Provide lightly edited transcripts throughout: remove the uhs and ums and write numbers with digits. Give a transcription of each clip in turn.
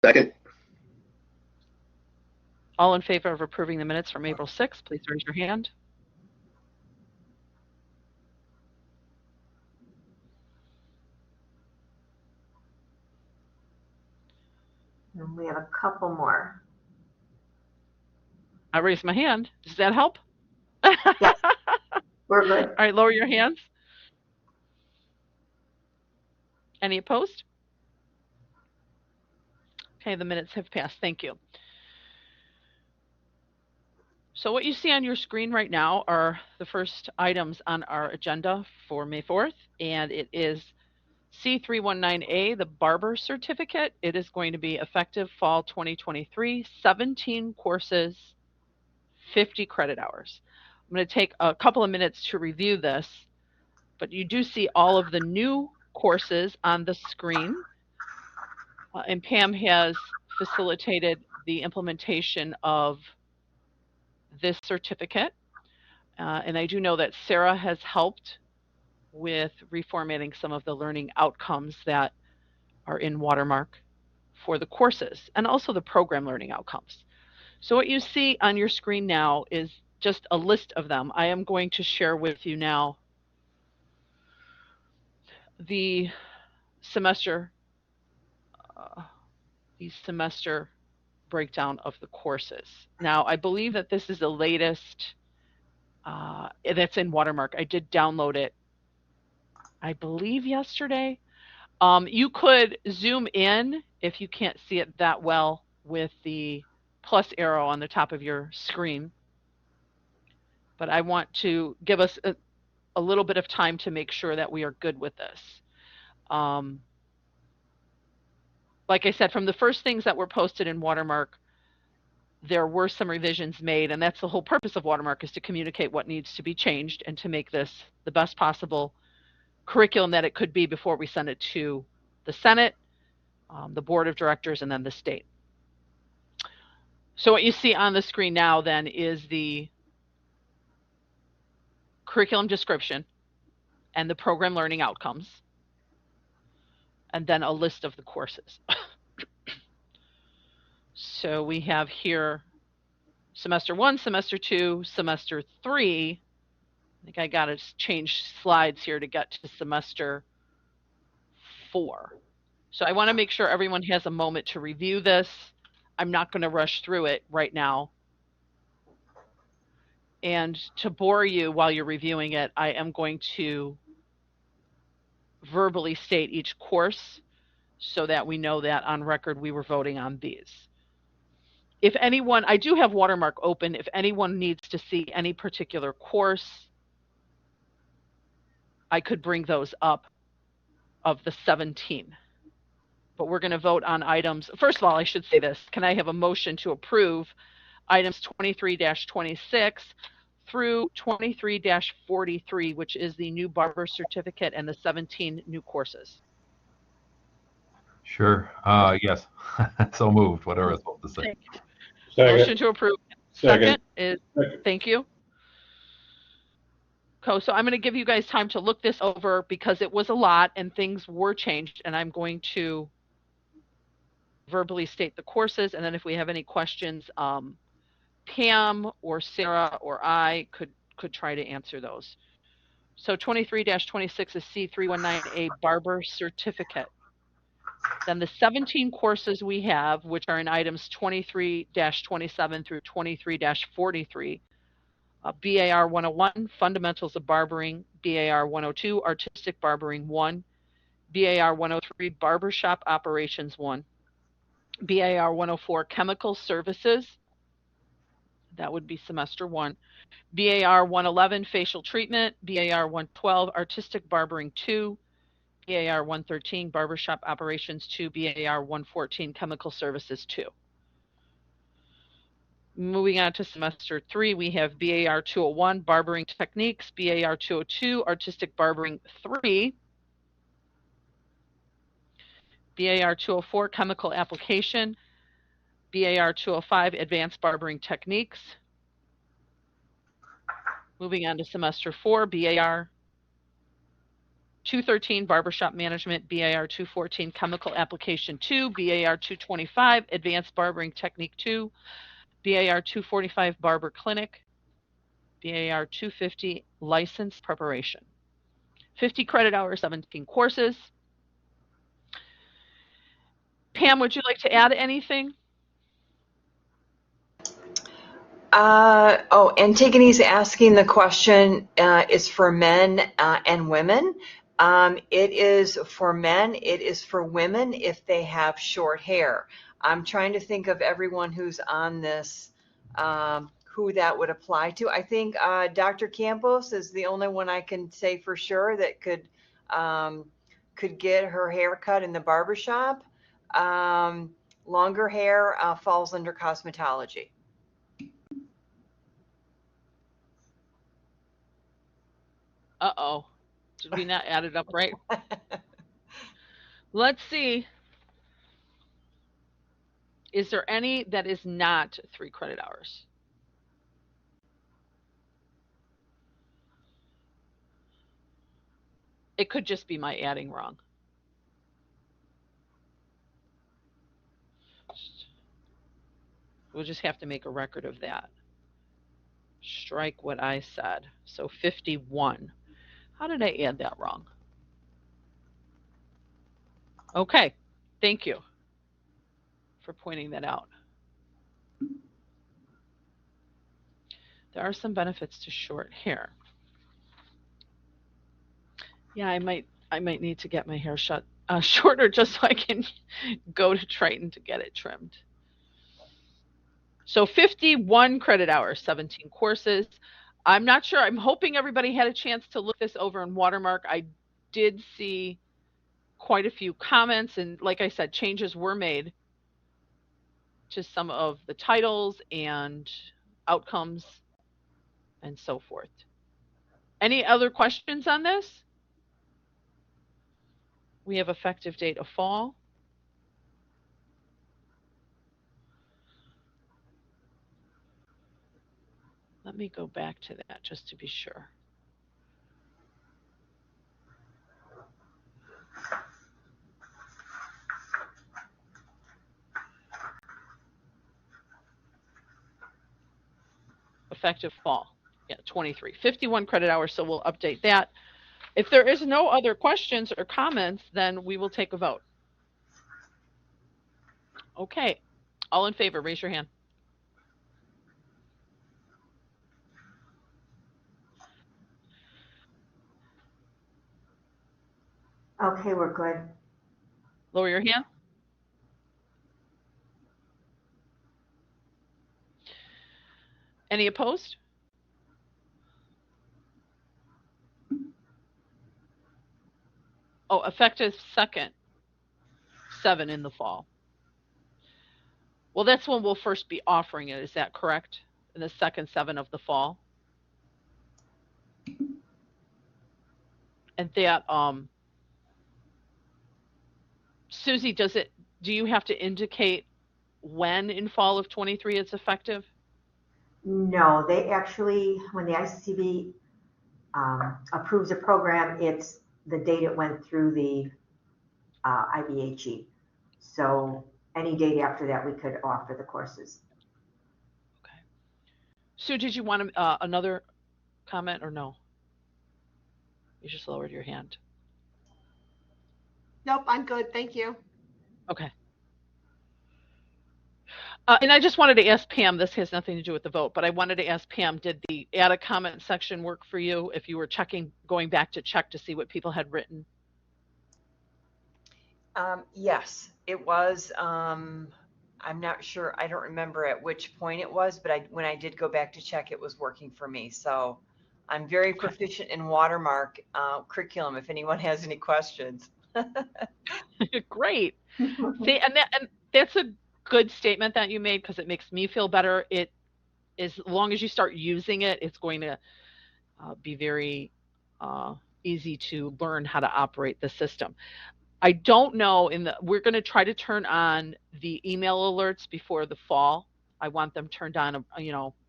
Second. All in favor of approving the minutes from April 6th, please raise your hand. And we have a couple more. I raised my hand. Does that help? Yes, we're good. All right, lower your hands. Any opposed? Okay, the minutes have passed. Thank you. So what you see on your screen right now are the first items on our agenda for May 4th, and it is C319A, the barber certificate. It is going to be effective fall 2023, 17 courses, 50 credit hours. I'm going to take a couple of minutes to review this, but you do see all of the new courses on the screen, and Pam has facilitated the implementation of this certificate. And I do know that Sarah has helped with reformatting some of the learning outcomes that are in Watermark for the courses and also the program learning outcomes. So what you see on your screen now is just a list of them. I am going to share with you now the semester breakdown of the courses. Now, I believe that this is the latest that's in Watermark. I did download it, I believe, yesterday. You could zoom in if you can't see it that well with the plus arrow on the top of your screen. But I want to give us a little bit of time to make sure that we are good with this. Like I said, from the first things that were posted in Watermark, there were some revisions made, and that's the whole purpose of Watermark, is to communicate what needs to be changed and to make this the best possible curriculum that it could be before we send it to the Senate, the Board of Directors, and then the state. So what you see on the screen now then is the curriculum description and the program learning outcomes, and then a list of the courses. So we have here semester 1, semester 2, semester 3. I think I got to change slides here to get to semester 4. So I want to make sure everyone has a moment to review this. I'm not going to rush through it right now. And to bore you while you're reviewing it, I am going to verbally state each course so that we know that on record we were voting on these. If anyone, I do have Watermark open. If anyone needs to see any particular course, I could bring those up of the 17. But we're going to vote on items. First of all, I should say this. Can I have a motion to approve items 23-26 through 23-43, which is the new barber certificate and the 17 new courses? Sure. Yes. So moved, whatever I was supposed to say. Motion to approve. Second. Is thank you. So I'm going to give you guys time to look this over because it was a lot and things were changed, and I'm going to verbally state the courses, and then if we have any questions, Pam or Sarah or I could try to answer those. So 23-26 is C319A barber certificate. Then the 17 courses we have, which are in items 23-27 through 23-43, BAR 101, Fundamentals of Barbering, BAR 102, Artistic Barbering 1, BAR 103, Barbershop Operations 1, BAR 104, Chemical Services, that would be semester 1, BAR 111, Facial Treatment, BAR 112, Artistic Barbering 2, BAR 113, Barbershop Operations 2, BAR 114, Chemical Services 2. Moving on to semester 3, we have BAR 201, Barbering Techniques, BAR 202, Artistic Barbering 3, BAR 204, Chemical Application, BAR 205, Advanced Barbering Techniques. Moving on to semester 4, BAR 213, barbershop management, BAR 214, chemical application 2, BAR 225, advanced barbering technique 2, BAR 245, barber clinic, BAR 250, license preparation. 50 credit hours, 17 courses. Pam, would you like to add anything? Antigone's asking the question is for men and women. It is for men. It is for women if they have short hair. I'm trying to think of everyone who's on this, who that would apply to. I think Dr. Campos is the only one I can say for sure that could get her hair cut in the barbershop. Longer hair falls under cosmetology. Uh-oh. Did we not add it up right? Let's see. Is there any that is not 3 credit hours? It could just be my adding wrong. We'll just have to make a record of that. Strike what I said. So 51. How did I add that wrong? Okay, thank you for pointing that out. There are some benefits to short hair. Yeah, I might need to get my hair shorter just so I can go to Triton to get it trimmed. So 51 credit hours, 17 courses. I'm not sure. I'm hoping everybody had a chance to look this over in Watermark. I did see quite a few comments, and like I said, changes were made to some of the titles and outcomes and so forth. Any other questions on this? We have effective date of fall. Let me go back to that just to be sure. Effective fall. Yeah, 23. 51 credit hours, so we'll update that. If there is no other questions or comments, then we will take a vote. Okay. All in favor, raise your hand. Okay, we're good. Lower your hand. Any opposed? Oh, effective 2nd, 7 in the fall. Well, that's when we'll first be offering it. Is that correct? In the 2nd, 7 of the fall? And that, Susie, do you have to indicate when in fall of 23 it's effective? No, they actually, when the ICCB approves a program, it's the date it went through the IBHE. So any date after that, we could offer the courses. Okay. Sue, did you want another comment or no? You just lowered your hand. Nope, I'm good. Thank you. Okay. And I just wanted to ask Pam, this has nothing to do with the vote, but I wanted to ask Pam, did the add a comment section work for you if you were going back to check to see what people had written? Yes, it was. I'm not sure. I don't remember at which point it was, but when I did go back to check, it was working for me. So I'm very proficient in Watermark curriculum if anyone has any questions. Great. See, and that's a good statement that you made because it makes me feel better. It, as long as you start using it, it's going to be very easy to learn how to operate the system. I don't know, we're going to try to turn on the email alerts before the fall. I want them turned on,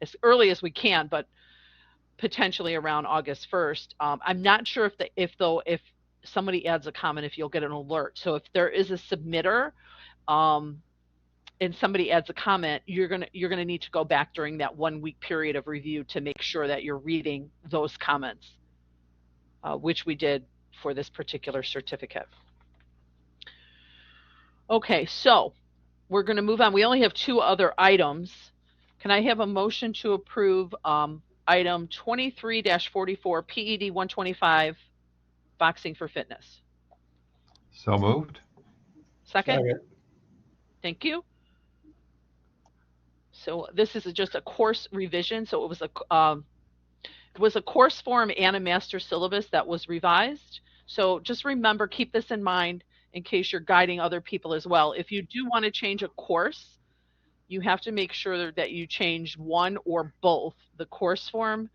as early as we can, but potentially around August 1st. I'm not sure if somebody adds a comment, if you'll get an alert. So if there is a submitter, and somebody adds a comment, you're gonna need to go back during that 1 week period of review to make sure that you're reading those comments, which we did for this particular certificate. Okay, so we're going to move on. We only have 2 other items. Can I have a motion to approve item 23-44 PED 125 boxing for fitness? So moved. Second? Thank you. So this is just a course revision. So it was a course form and a master syllabus that was revised. So just remember, keep this in mind in case you're guiding other people as well. If you do want to change a course, you have to make sure that you change one or both the course form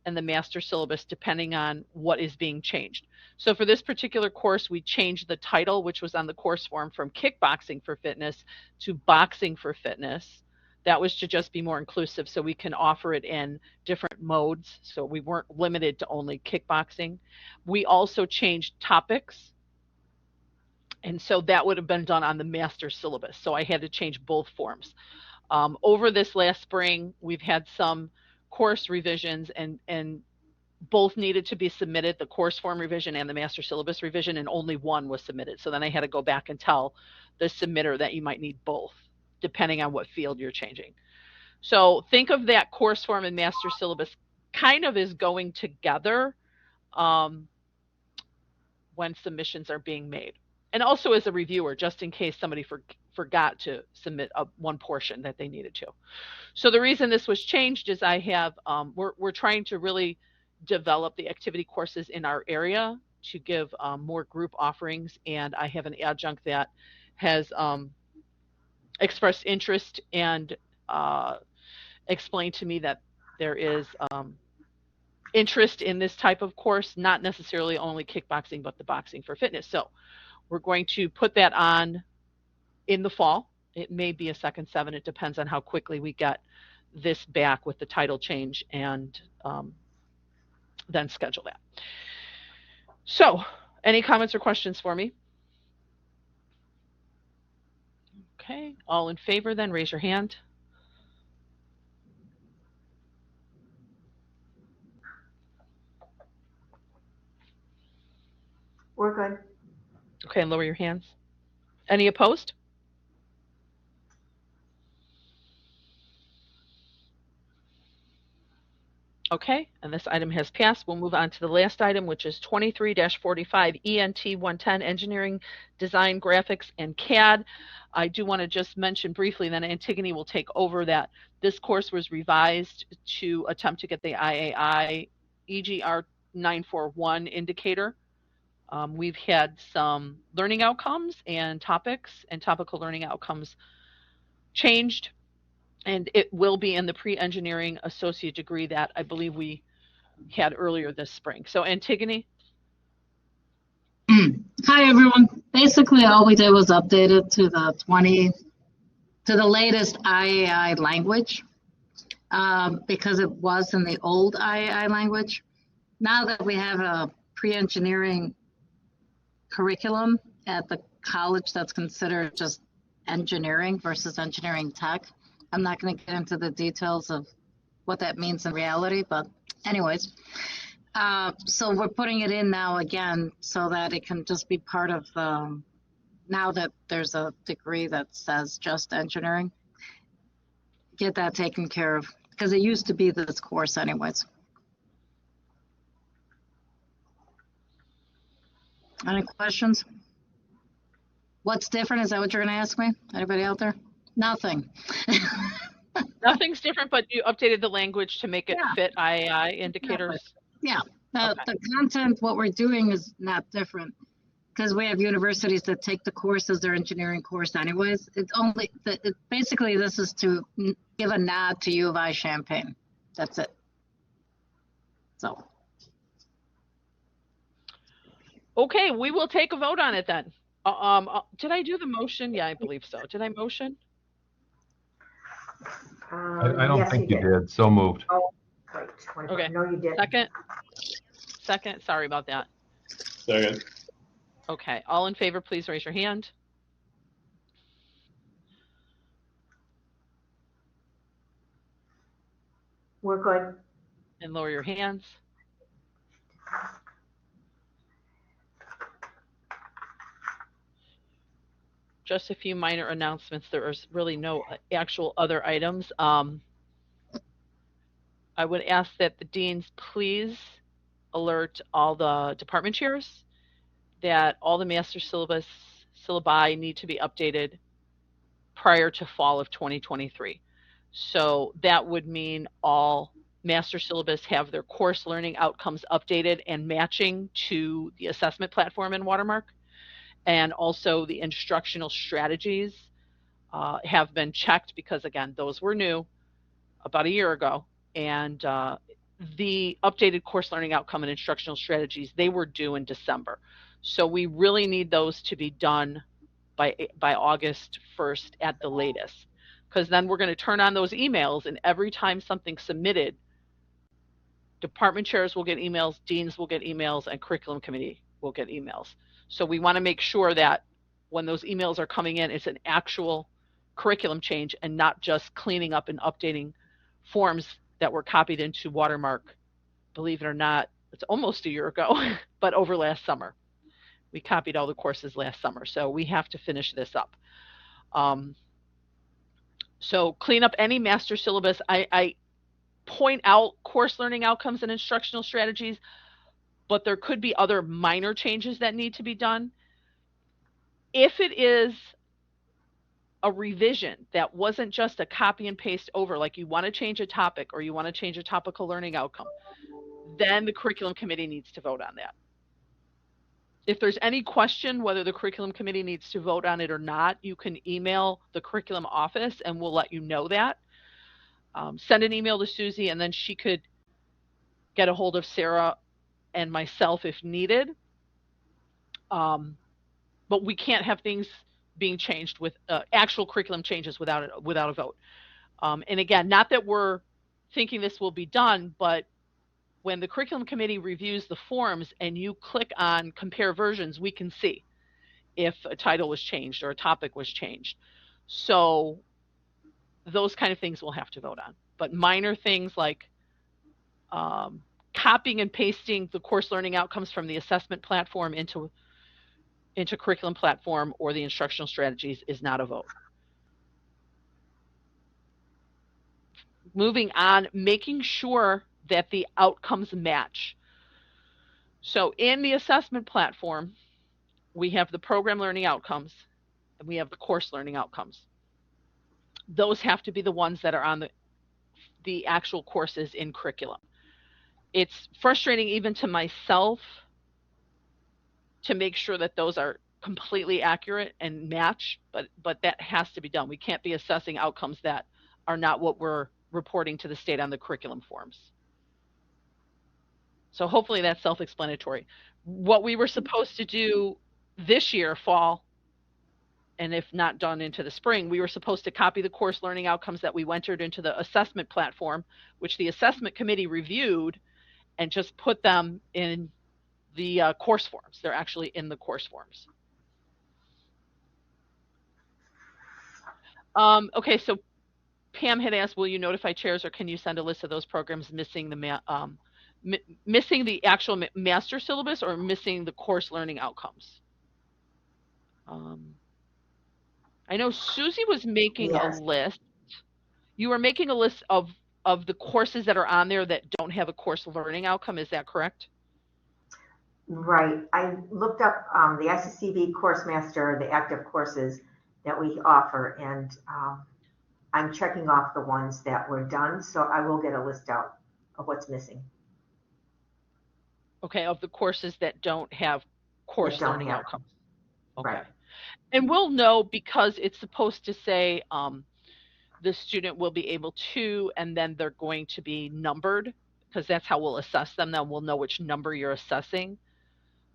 and the master syllabus, depending on what is being changed. So for this particular course, we changed the title, which was on the course form, from Kickboxing for Fitness to Boxing for Fitness. That was to just be more inclusive, so we can offer it in different modes. So we weren't limited to only kickboxing. We also changed topics. And so that would have been done on the master syllabus. So I had to change both forms. Over this last spring, we've had some course revisions, and both needed to be submitted, the course form revision and the master syllabus revision, and only one was submitted. So then I had to go back and tell the submitter that you might need both, depending on what field you're changing. So think of that course form and master syllabus kind of as going together when submissions are being made. And also as a reviewer, just in case somebody forgot to submit one portion that they needed to. So the reason this was changed is I have, we're trying to really develop the activity courses in our area to give more group offerings. And I have an adjunct that has expressed interest and explained to me that there is interest in this type of course, not necessarily only kickboxing, but the boxing for fitness. So we're going to put that on in the fall. It may be a second 7. It depends on how quickly we get this back with the title change, and then schedule that. So any comments or questions for me? Okay, all in favor then raise your hand. We're good. Okay, and lower your hands. Any opposed? Okay, and this item has passed. We'll move on to the last item, which is 23-45 ENT 110 Engineering, Design, Graphics, and CAD. I do want to just mention briefly, then Antigone will take over, that this course was revised to attempt to get the IAI EGR 941 indicator. We've had some learning outcomes and topics and topical learning outcomes changed, and it will be in the pre-engineering associate degree that I believe we had earlier this spring. So Antigone? Hi, everyone. Basically, all we did was update it to the latest IAI language, because it was in the old IAI language. Now that we have a pre-engineering curriculum at the college that's considered just engineering versus engineering tech, I'm not going to get into the details of what that means in reality, but anyways, so we're putting it in now again so that it can just be part of now that there's a degree that says just engineering, get that taken care of, because it used to be this course anyways. Any questions? What's different? Is that what you're going to ask me? Anybody out there? Nothing. Nothing's different, but you updated the language to make it fit IAI indicators. Yeah, Okay. the content, what we're doing is not different, because we have universities that take the course as their engineering course anyways. It's only, basically this is to give a nod to U of I Champaign. That's it. So. Okay, we will take a vote on it then. Did I do the motion? Yeah, I believe so. Did I motion? I don't Yes, think you did. So moved. Oh, right. Okay. No, you did. Second, sorry about that. Second. Okay, all in favor, please raise your hand. We're good. And lower your hands. Just a few minor announcements. There is really no actual other items. I would ask that the deans please alert all the department chairs that all the master syllabi need to be updated prior to fall of 2023. So that would mean all master syllabus have their course learning outcomes updated and matching to the assessment platform in Watermark. And also the instructional strategies have been checked because, again, those were new about a year ago. And the updated course learning outcome and instructional strategies, they were due in December. So we really need those to be done by August 1st at the latest, because then we're going to turn on those emails, and every time something's submitted, department chairs will get emails, deans will get emails, and curriculum committee will get emails. So we want to make sure that when those emails are coming in, it's an actual curriculum change and not just cleaning up and updating forms that were copied into Watermark. Believe it or not, it's almost a year ago, but over last summer. We copied all the courses last summer, so we have to finish this up. So clean up any master syllabus. I point out course learning outcomes and instructional strategies, but there could be other minor changes that need to be done. If it is a revision that wasn't just a copy and paste over, like you want to change a topic or you want to change a topical learning outcome, then the curriculum committee needs to vote on that. If there's any question whether the curriculum committee needs to vote on it or not, you can email the curriculum office and we'll let you know that. Send an email to Susie and then she could get a hold of Sarah and myself if needed. But we can't have things being changed with actual curriculum changes without a vote. And again, not that we're thinking this will be done, but when the curriculum committee reviews the forms and you click on compare versions, we can see if a title was changed or a topic was changed. So those kind of things we'll have to vote on. But minor things like copying and pasting the course learning outcomes from the assessment platform into curriculum platform or the instructional strategies is not a vote. Moving on, making sure that the outcomes match. So in the assessment platform, we have the program learning outcomes and we have the course learning outcomes. Those have to be the ones that are on the actual courses in curriculum. It's frustrating even to myself to make sure that those are completely accurate and match, but that has to be done. We can't be assessing outcomes that are not what we're reporting to the state on the curriculum forms. So hopefully that's self-explanatory. What we were supposed to do this year, fall, and if not done into the spring, we were supposed to copy the course learning outcomes that we entered into the assessment platform, which the assessment committee reviewed, and just put them in the course forms. They're actually in the course forms. Okay, so Pam had asked, will you notify chairs or can you send a list of those programs missing the actual master syllabus or missing the course learning outcomes? I know Susie was making a list. You were making a list of the courses that are on there that don't have a course learning outcome. Is that correct? Right. I looked up the ICCB Course Master, the active courses that we offer, and I'm checking off the ones that were done, so I will get a list out of what's missing. Okay, of the courses that don't have course learning outcomes. Okay. Right. And we'll know because it's supposed to say the student will be able to, and then they're going to be numbered because that's how we'll assess them. Then we'll know which number you're assessing.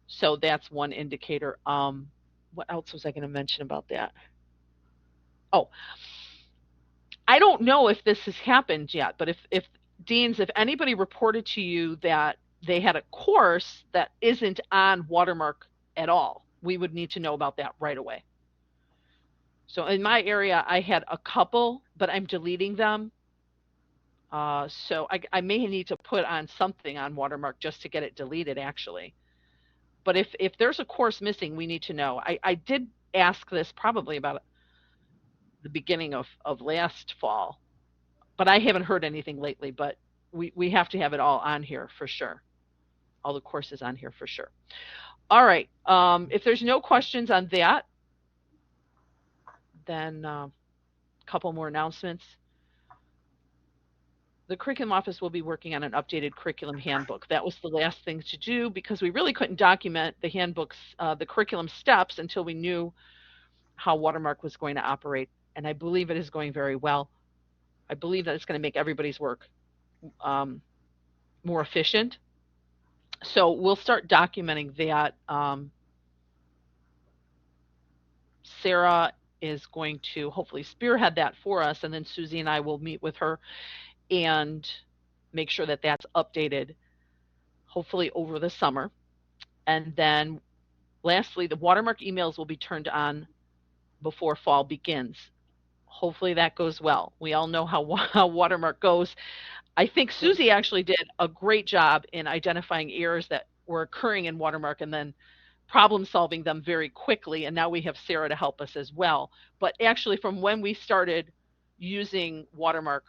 So that's one indicator. What else was I going to mention about that? Oh, I don't know if this has happened yet, but if deans, if anybody reported to you that they had a course that isn't on Watermark at all, we would need to know about that right away. So in my area, I had a couple, but I'm deleting them. So I may need to put on something on Watermark just to get it deleted, actually. But if there's a course missing, we need to know. I did ask this probably about the beginning of last fall, but I haven't heard anything lately. But we have to have it all on here for sure. All the courses on here for sure. All right. If there's no questions on that, then a couple more announcements. The curriculum office will be working on an updated curriculum handbook. That was the last thing to do because we really couldn't document the handbooks, the curriculum steps until we knew how Watermark was going to operate. And I believe it is going very well. I believe that it's going to make everybody's work more efficient. So we'll start documenting that. Sarah is going to hopefully spearhead that for us, and then Susie and I will meet with her and make sure that that's updated, hopefully over the summer. And then lastly, the Watermark emails will be turned on before fall begins. Hopefully that goes well. We all know how Watermark goes. I think Susie actually did a great job in identifying errors that were occurring in Watermark and then problem solving them very quickly. And now we have Sarah to help us as well. But actually from when we started using Watermark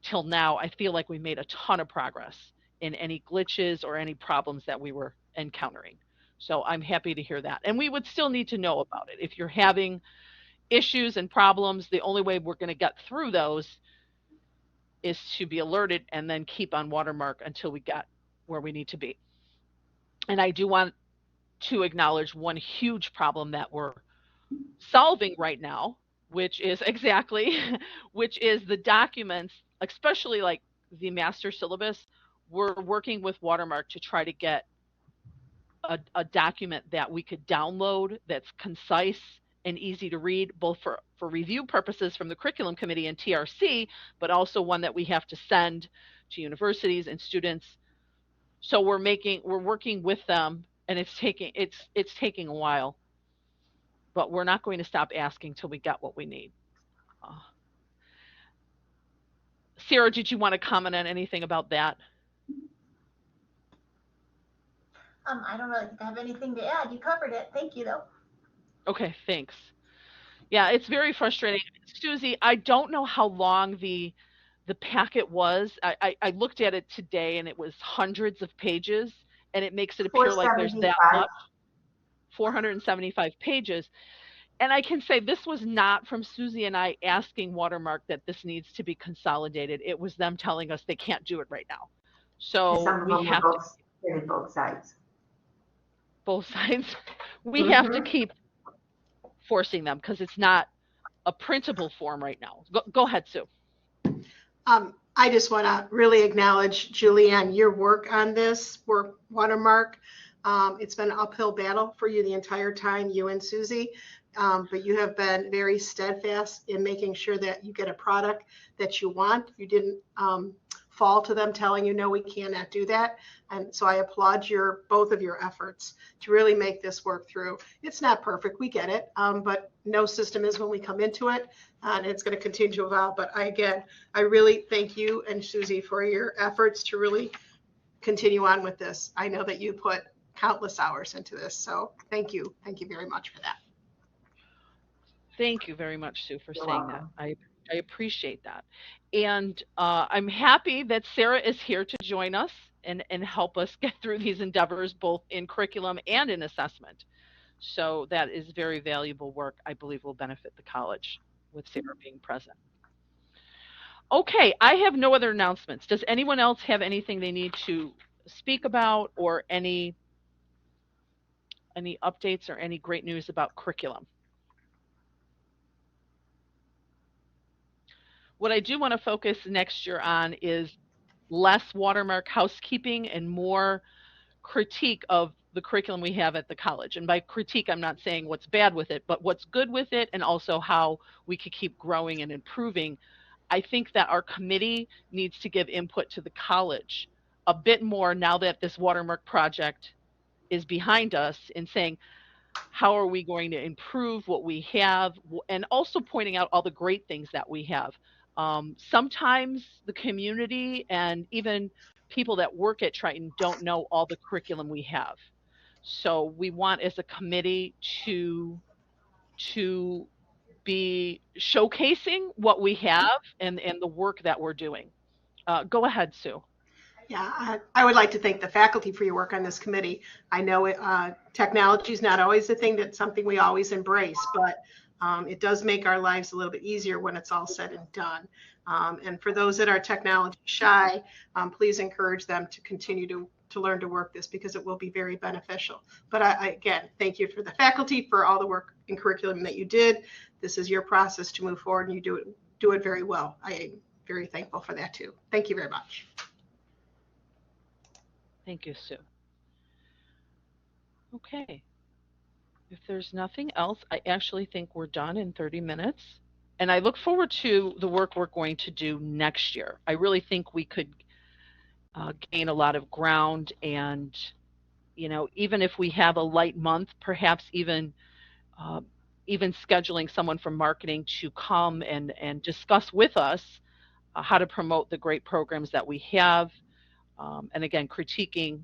till now, I feel like we made a ton of progress in any glitches or any problems that we were encountering. So I'm happy to hear that. And we would still need to know about it. If you're having issues and problems, the only way we're going to get through those is to be alerted and then keep on Watermark until we get where we need to be. And I do want to acknowledge one huge problem that we're solving right now, which is the documents, especially like the master syllabus. We're working with Watermark to try to get a document that we could download that's concise and easy to read, both for review purposes from the curriculum committee and TRC, but also one that we have to send to universities and students. So we're working with them, and it's taking a while, but we're not going to stop asking till we get what we need. Sarah, did you want to comment on anything about that? I don't really have anything to add. You covered it. Thank you, though. Okay, thanks. Yeah, it's very frustrating. Susie, I don't know how long the packet was. I looked at it today and it was hundreds of pages, and it makes it appear like there's that much. 475 pages. And I can say this was not from Susie and I asking Watermark that this needs to be consolidated. It was them telling us they can't do it right now. So we have to both sides. Both sides. We have to keep forcing them because it's not a printable form right now. Go ahead, Sue. I just want to really acknowledge, Julianne, your work on this for Watermark. It's been an uphill battle for you the entire time, you and Susie, but you have been very steadfast in making sure that you get a product that you want. You didn't fall to them telling you, no, we cannot do that. And so I applaud both of your efforts to really make this work through. It's not perfect, we get it, but no system is when we come into it, and it's going to continue to evolve. But I really thank you and Susie for your efforts to really continue on with this. I know that you put countless hours into this, so thank you very much for that. Thank you very much, Sue, for saying that. I appreciate that. And I'm happy that Sarah is here to join us and help us get through these endeavors, both in curriculum and in assessment. So that is very valuable work. I believe will benefit the college with Sarah being present. Okay, I have no other announcements. Does anyone else have anything they need to speak about, or any updates or any great news about curriculum? What I do want to focus next year on is less Watermark housekeeping and more critique of the curriculum we have at the college. And by critique, I'm not saying what's bad with it, but what's good with it, and also how we could keep growing and improving. I think that our committee needs to give input to the college a bit more now that this Watermark project is behind us, in saying, how are we going to improve what we have, and also pointing out all the great things that we have. Sometimes the community and even people that work at Triton don't know all the curriculum we have. So we want as a committee to be showcasing what we have and the work that we're doing. Go ahead, Sue. Yeah, I would like to thank the faculty for your work on this committee. I know technology is not always the thing that's something we always embrace, but it does make our lives a little bit easier when it's all said and done. And for those that are technology shy, please encourage them to continue to learn to work this, because it will be very beneficial. But again, thank you for the faculty for all the work in curriculum that you did. This is your process to move forward, and you do it very well. I am very thankful for that too. Thank you very much. Thank you, Sue. Okay. If there's nothing else, I actually think we're done in 30 minutes. And I look forward to the work we're going to do next year. I really think we could gain a lot of ground, and, even if we have a light month, perhaps even scheduling someone from marketing to come and discuss with us how to promote the great programs that we have. And again, critiquing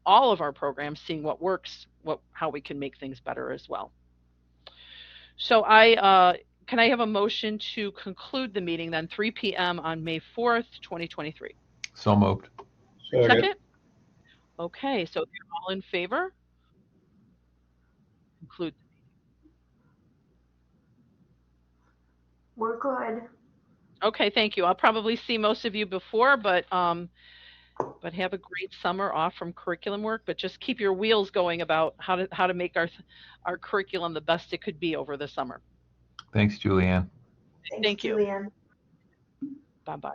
all of our programs, seeing what works, how we can make things better as well. So can I have a motion to conclude the meeting then, 3 p.m. on May 4th, 2023? So moved. Second? Okay, so if you're all in favor, conclude. We're good. Okay, thank you. I'll probably see most of you before, but have a great summer off from curriculum work. But just keep your wheels going about how to make our curriculum the best it could be over the summer. Thanks, Julianne. Thanks, Thank you. Julianne. Bye-bye.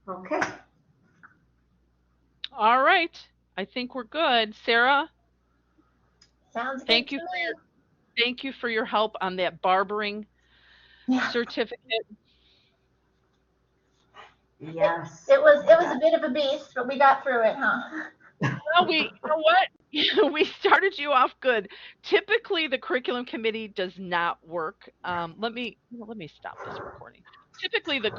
Okay. All right. I think we're good. Sarah, Sounds good thank to you me. thank you for your help on that barbering Yeah. certificate. Yes. It was a bit of a beast, but we got through it, huh? Well, you know what? We started you off good. Typically, the curriculum committee does not work. Let me stop this recording. Typically, the